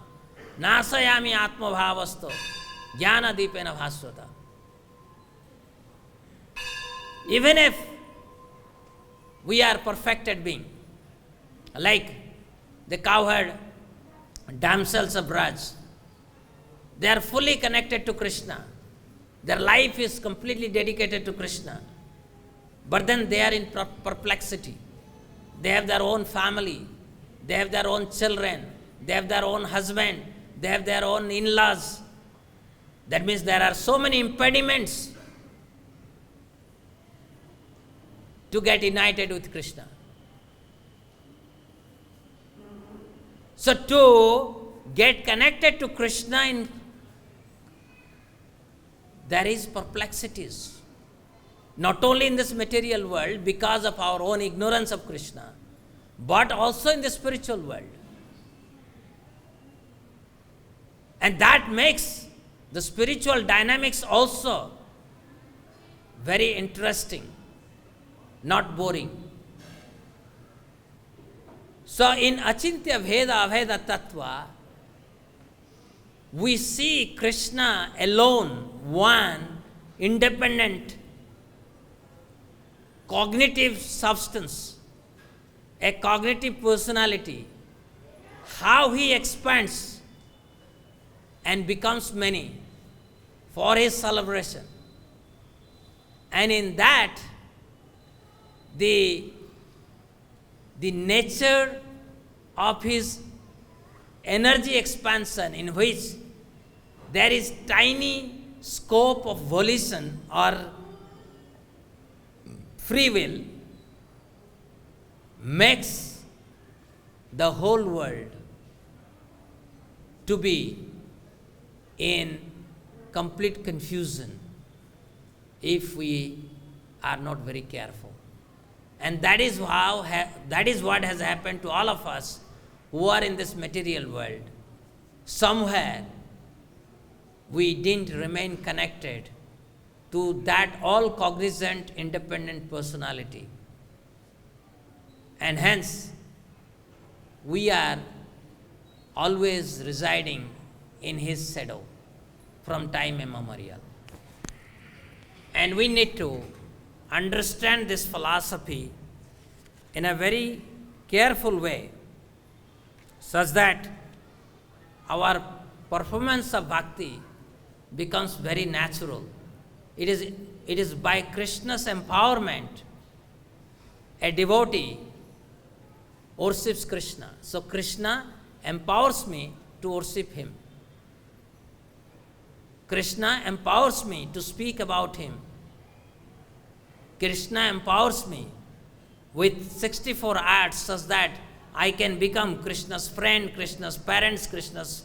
nasayami atmabhavasto jnana dipena bhaswata. Even if we are perfected being, like the cowherd damsels of Braj, they are fully connected to Krishna. Their life is completely dedicated to Krishna. But then they are in perplexity. They have their own family. They have their own children. They have their own husband. They have their own in-laws. That means there are so many impediments to get united with Krishna. So to get connected to Krishna, there is perplexities. Not only in this material world because of our own ignorance of Krishna, but also in the spiritual world. And that makes the spiritual dynamics also very interesting, not boring. So in Achintya Bheda Abheda Tattva, we see Krishna alone, one independent cognitive substance, a cognitive personality, how he expands and becomes many for his celebration. And in that, the nature of his energy expansion, in which there is tiny scope of volition or free will, makes the whole world to be in complete confusion if we are not very careful. And that is what has happened to all of us who are in this material world. Somewhere we didn't remain connected to that all cognizant independent personality. And hence we are always residing in his shadow from time immemorial. And we need to understand this philosophy in a very careful way, such that our performance of bhakti becomes very natural. It is by Krishna's empowerment a devotee worships Krishna. So Krishna empowers me to worship him. Krishna empowers me to speak about him. Krishna empowers me with 64 arts such that I can become Krishna's friend, Krishna's parents, Krishna's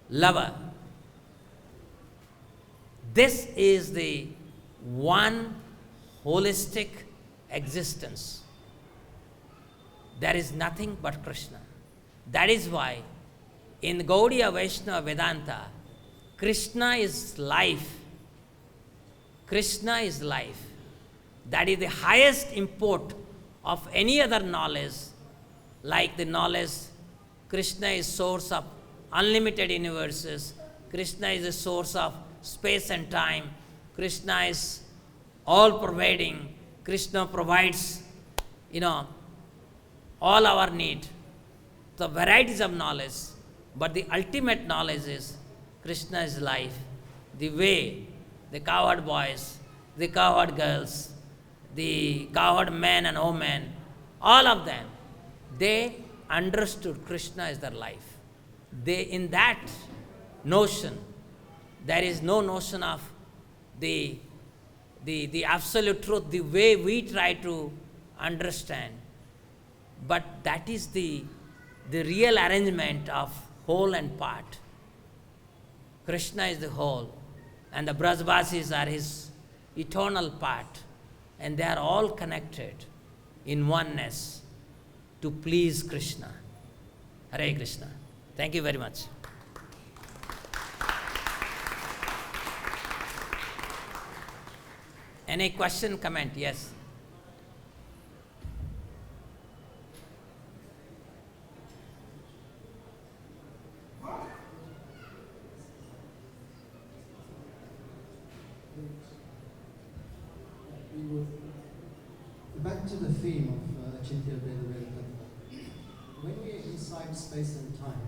lover. This is the one holistic existence. There is nothing but Krishna. That is why in Gaudiya Vaishnava Vedanta, Krishna is life. Krishna is life. That is the highest import of any other knowledge, like the knowledge Krishna is source of unlimited universes, Krishna is the source of space and time, Krishna is all pervading, Krishna provides, all our need So varieties of knowledge, but the ultimate knowledge is Krishna is life. The way the cowherd boys, the cowherd girls, the cowherd men and women, all of them, they understood Krishna is their life. They, in that notion, there is no notion of the absolute truth, the way we try to understand. But that is the real arrangement of whole and part. Krishna is the whole, and the Brajvasis are his eternal part, and they are all connected in oneness to please Krishna. Hare Krishna. Thank you very much. Any question, comment? Yes. Back to the theme of aty-autsukya-bhṛtātmanām. When we're inside space and time,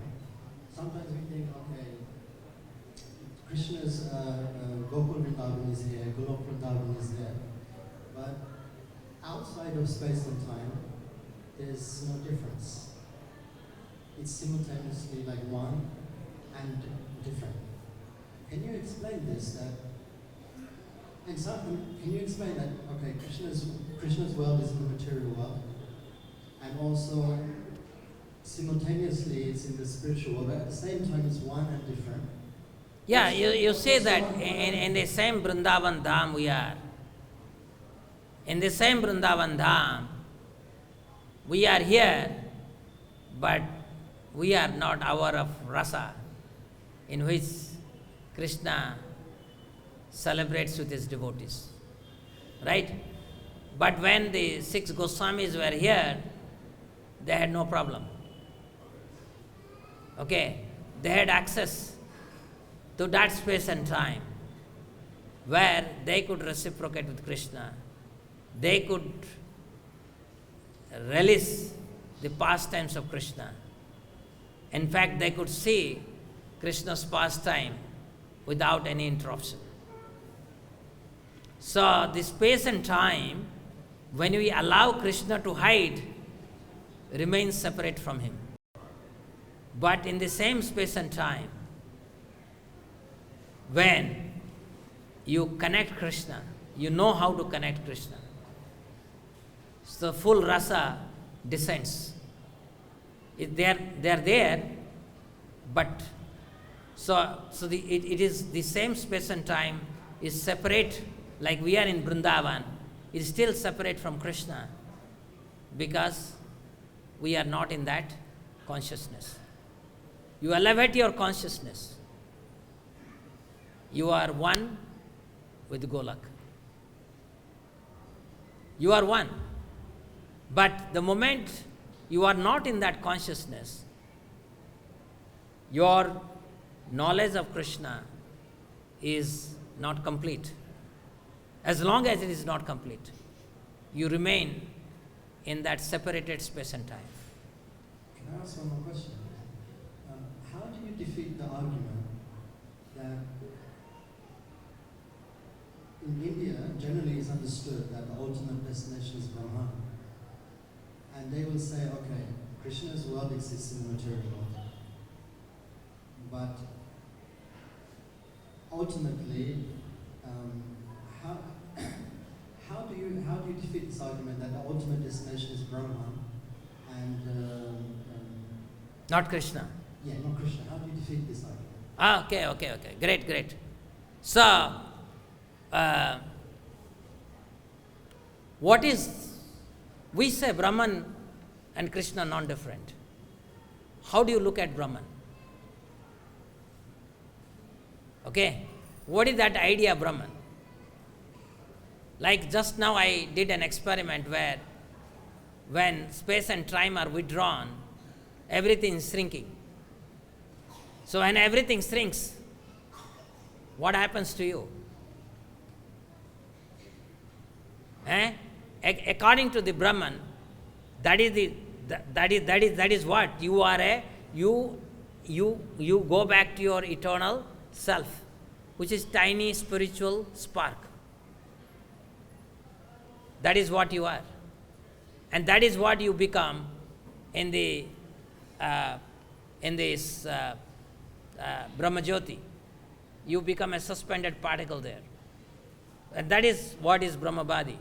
sometimes we think, okay, Krishna's Gokul Vrindavan is here, Golok Vrindavan is there, but outside of space and time, there's no difference. It's simultaneously like one and different. Can you explain this? Can you explain that, okay, Krishna's world is in the material world, and also simultaneously it's in the spiritual world, but at the same time it's one and different? Yeah, you say that in the same Vrindavan Dham we are. In the same Vrindavan Dham, we are here, but we are not hour of rasa, in which Krishna celebrates with his devotees. Right? But when the 6 Goswamis were here, they had no problem. Okay? They had access to that space and time where they could reciprocate with Krishna. They could relish the pastimes of Krishna. In fact, they could see Krishna's pastime without any interruption. So, the space and time, when we allow Krishna to hide, remains separate from him. But in the same space and time, when you connect Krishna, you know how to connect Krishna. So full rasa descends. They are there, but it is the same space and time is separate, like we are in Vrindavan, is still separate from Krishna because we are not in that consciousness. You elevate your consciousness. You are one with Golak. You are one. But the moment you are not in that consciousness, your knowledge of Krishna is not complete. As long as it is not complete, you remain in that separated space and time. Can I ask one more question? How do you defeat the argument that in India, generally it's understood that the ultimate destination is Brahman? And they will say, okay, Krishna's world exists in the material world. But ultimately, how do you defeat this argument that the ultimate destination is Brahman and not Krishna? Yeah, not Krishna. How do you defeat this argument? Okay. Great. So, we say Brahman and Krishna non-different. How do you look at Brahman? Okay, what is that idea of Brahman? Like just now I did an experiment where when space and time are withdrawn, everything is shrinking. So when everything shrinks, what happens to you? According to the Brahman, that is That is what? You are you go back to your eternal self, which is tiny spiritual spark. That is what you are. And that is what you become in this Brahmajyoti. You become a suspended particle there. And that is what is Brahmabadi,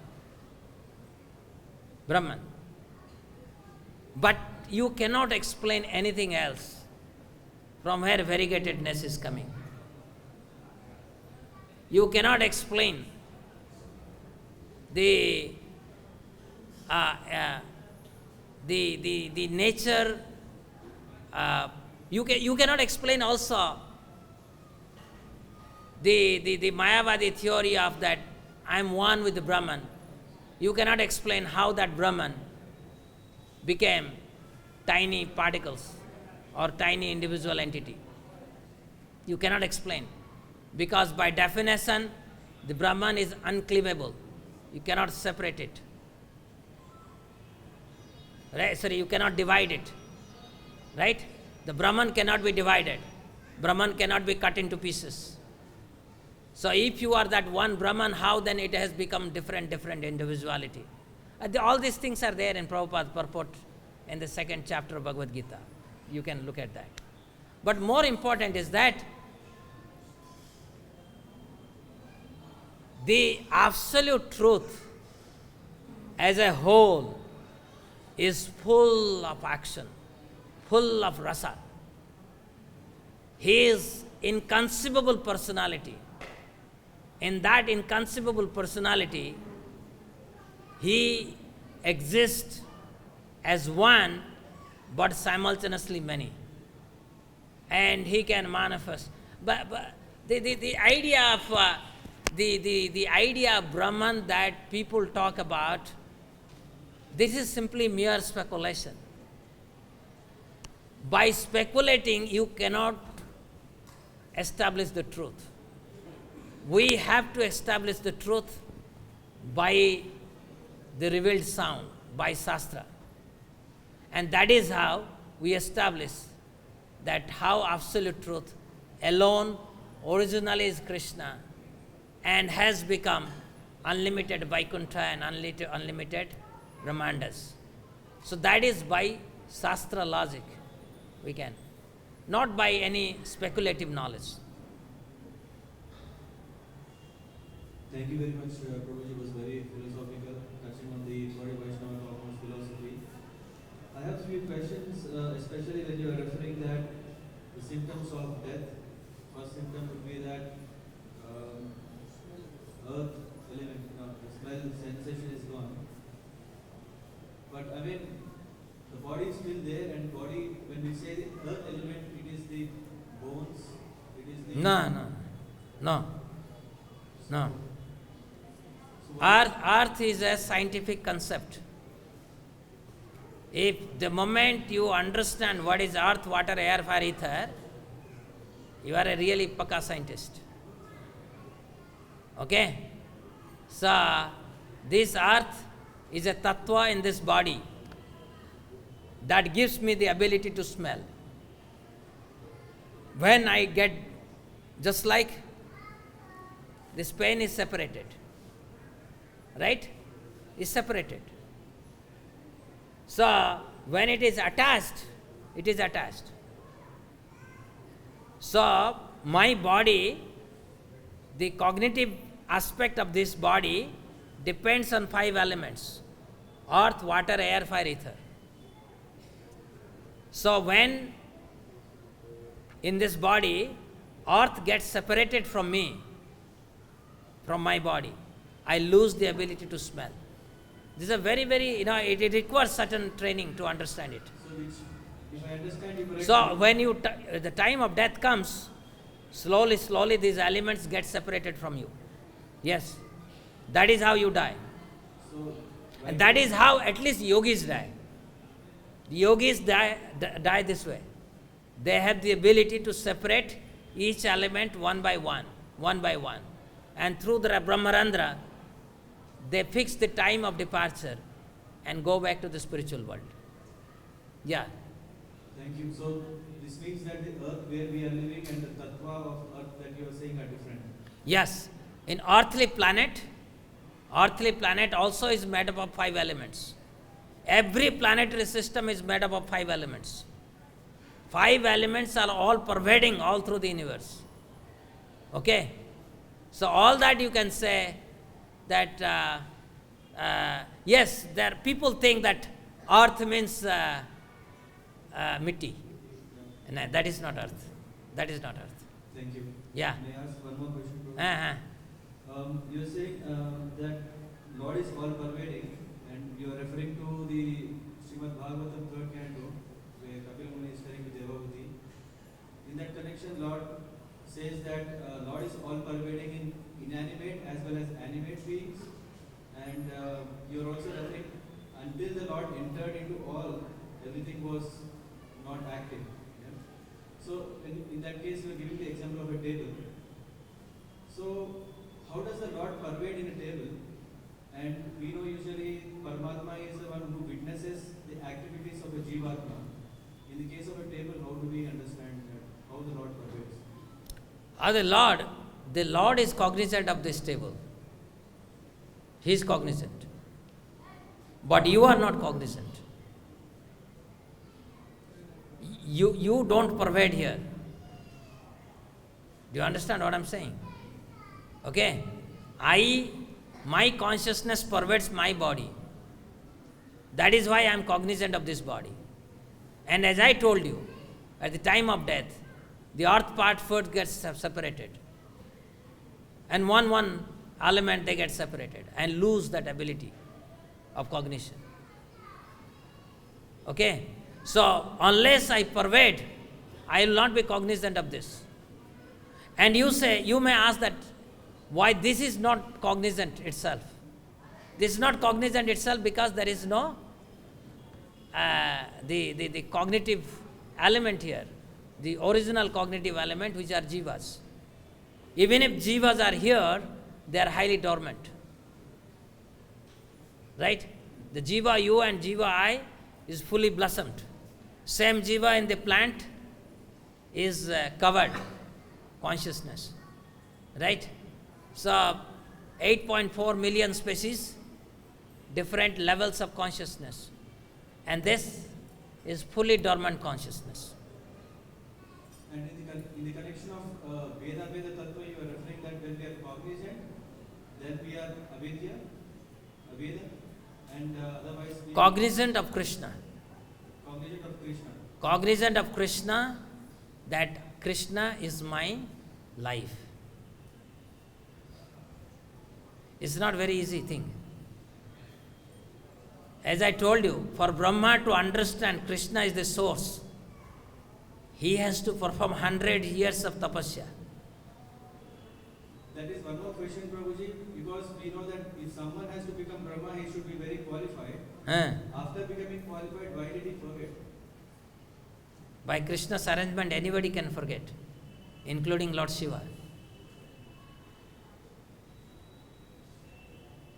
Brahman. But you cannot explain anything else from where variegatedness is coming. You cannot explain the nature. You cannot explain also the Mayavadi theory of that I am one with the Brahman. You cannot explain how that Brahman became tiny particles or tiny individual entity. You cannot explain, because by definition the Brahman is uncleavable. You cannot separate it. Right? Sorry, you cannot divide it. Right? The Brahman cannot be divided. Brahman cannot be cut into pieces. So if you are that one Brahman, how then it has become different individuality? All these things are there in Prabhupada's purport in the 2nd chapter of Bhagavad Gita. You can look at that. But more important is that the absolute truth as a whole is full of action, full of rasa. His inconceivable personality, in that inconceivable personality, he exists as one but simultaneously many. And he can manifest. But the idea of the idea of Brahman that people talk about, this is simply mere speculation. By speculating, you cannot establish the truth. We have to establish the truth by the revealed sound, by Shastra. And that is how we establish that how absolute truth alone originally is Krishna and has become unlimited Vaikuntha and unlimited Brahmandas. So that is by Shastra logic we can, not by any speculative knowledge. Thank you very much, Prabhuji. It was very philosophical, touching on the Vaishnava dogma's philosophy. I have a few questions, especially when you are referring that the symptoms of death. First symptom would be that earth element, the smell sensation is gone. But I mean, the body is still there, and body, when we say the earth element, it is the bones, it is the... No. Earth is a scientific concept. If the moment you understand what is earth, water, air, fire, ether, you are a really pakka scientist. Okay? So, this earth is a tattva in this body that gives me the ability to smell. When I get, just like this pain is separated, right? Is separated. So, when it is attached, it is attached. So, my body, the cognitive aspect of this body depends on 5 elements: earth, water, air, fire, ether. So, when in this body, earth gets separated from me, from my body, I lose the ability to smell. This is a very, it requires certain training to understand it. So, if I understand you correctly... So, when the time of death comes, slowly these elements get separated from you. Yes. That is how you die. So, and that is how at least yogis die. The yogis die this way. They have the ability to separate each element one by one. And through the Brahmarandra, they fix the time of departure and go back to the spiritual world. Yeah. Thank you. So this means that the earth where we are living and the tattva of earth that you are saying are different. Yes. In earthly planet also is made up of 5 elements. Every planetary system is made up of 5 elements. 5 elements are all pervading all through the universe. Okay? So all that you can say that, yes, there people think that earth means mitti. No, that is not earth. That is not earth. Thank you. Yeah. May I ask one more question, Prabhu? You are saying that Lord is all pervading, and you are referring to the Srimad Bhagavatam 3rd canto, where Kapil Muni is telling with Devavati. In that connection, Lord says that Lord is all pervading in inanimate as well as animate beings, and you are also referring until the Lord entered into all, everything was not active. Yeah? So in that case, you are giving the example of a table. So how does the Lord pervade in a table? And we know usually Paramatma is the one who witnesses the activities of a jivatma. In the case of a table, how do we understand that? How the Lord pervades? The Lord is cognizant of this table. He is cognizant. But you are not cognizant. You don't pervade here. Do you understand what I am saying? Okay? My consciousness pervades my body. That is why I am cognizant of this body. And as I told you, at the time of death, the earth part first gets separated. And one element they get separated and lose that ability of cognition. Okay? So, unless I pervade, I will not be cognizant of this. And you may ask that, why this is not cognizant itself? This is not cognizant itself because there is no the cognitive element here, the original cognitive element which are jivas. Even if jivas are here, they are highly dormant. Right? The jiva you and jiva I is fully blossomed. Same jiva in the plant is covered, consciousness. Right? So, 8.4 million species, different levels of consciousness. And this is fully dormant consciousness. And in the connection of Veda Tattva, you are referring that when we are cognizant, then we are avidya, aveda, and otherwise we cognizant of Krishna. Cognizant of Krishna. Cognizant of Krishna, that Krishna is my life. It's not very easy thing. As I told you, for Brahma to understand Krishna is the source, he has to perform 100 years of tapasya. That is one more question, Prabhuji, because we know that if someone has to become Brahma, he should be very qualified. After becoming qualified, why did he forget? By Krishna's arrangement, anybody can forget, including Lord Shiva.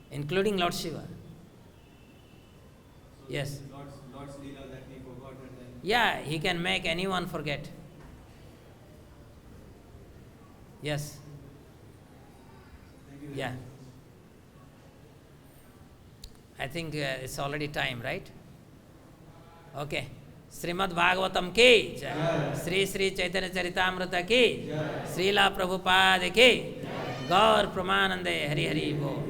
Including Lord Shiva. So yes. Lord's Lila that he forgot and then... Yeah, he can make anyone forget. Yes. Thank you. Yeah. I think it's already time, right? Okay. Srimad Bhagavatam ki jai. Sri Sri Chaitanya Charitamrita ki jai. Srila Prabhupada ki Gaur Pramanande Hari Hari Bo.